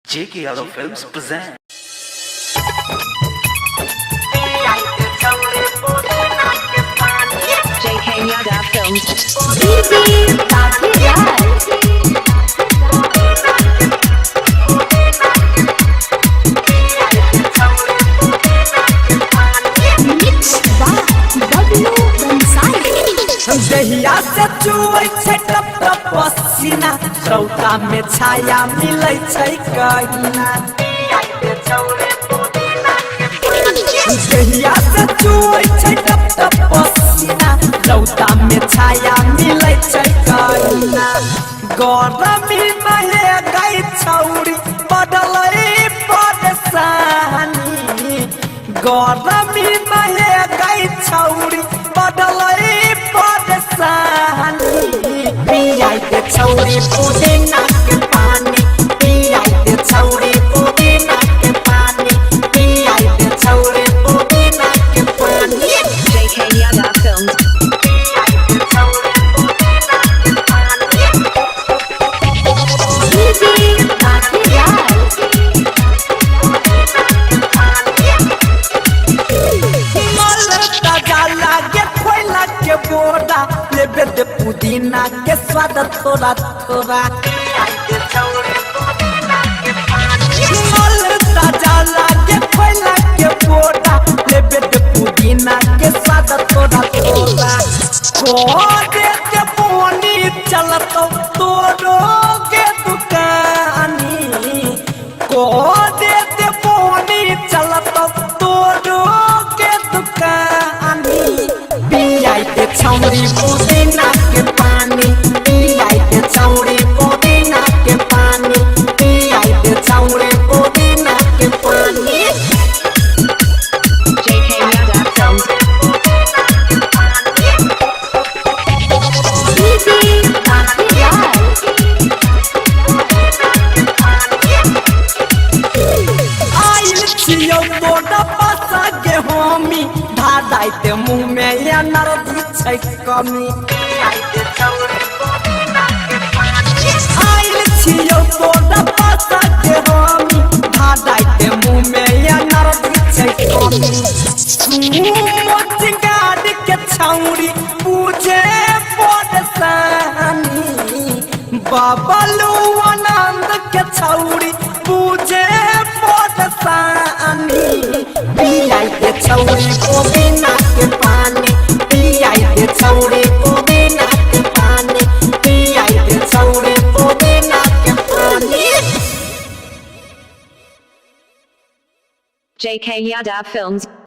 J.K. Yadav Films present. J.K. Yadav Films. दहिया से चुए छै टप टप पसीना चौका में छाया मिलै छै कहिना दहिया से चुए छै टप टप पसीना चौका में छाया मिलै छै कहिना गरमी में गई छौरी बदलै परेशानी गरमी में गई छौरी बदलै पिया के छौरी पुदीना के पानी पिया के छौरी पुदीना के पानी पिया के छौरी पुदीना के पानी J.K. Yadav Films. लेबे दे पुदीना के स्वाद थोड़ा थोड़ा ताजा लागे कोयला के बोरा लेबे दे पुदीना के स्वाद थोड़ा थोड़ा को दे के पानी चलतो तोरो के दुकानी को दे के पानी चलतो तोरो के दुकानी पिया के छौरी पुदीना के पानी पिया के छौरी पुदीना के पानी पिया के छौरी पुदीना के पानी J.K. Yadav Films. आइल छियो मोटा पासा के होमी धादाई ते मुंह में या नरदी छै कमी आइल छियो मोटा पासा के होमी धादाई ते मुंह में या नरदी छै कमी मोचिंगाड़ के छौरी पूजे परेशानी बाबलू आनंद के छौरी पूजे परेशानी पिया के छौरी पुदीना के पानी पिया के छौरी पुदीना के पानी पिया के छौरी पुदीना के पानी J.K. Yadav Films.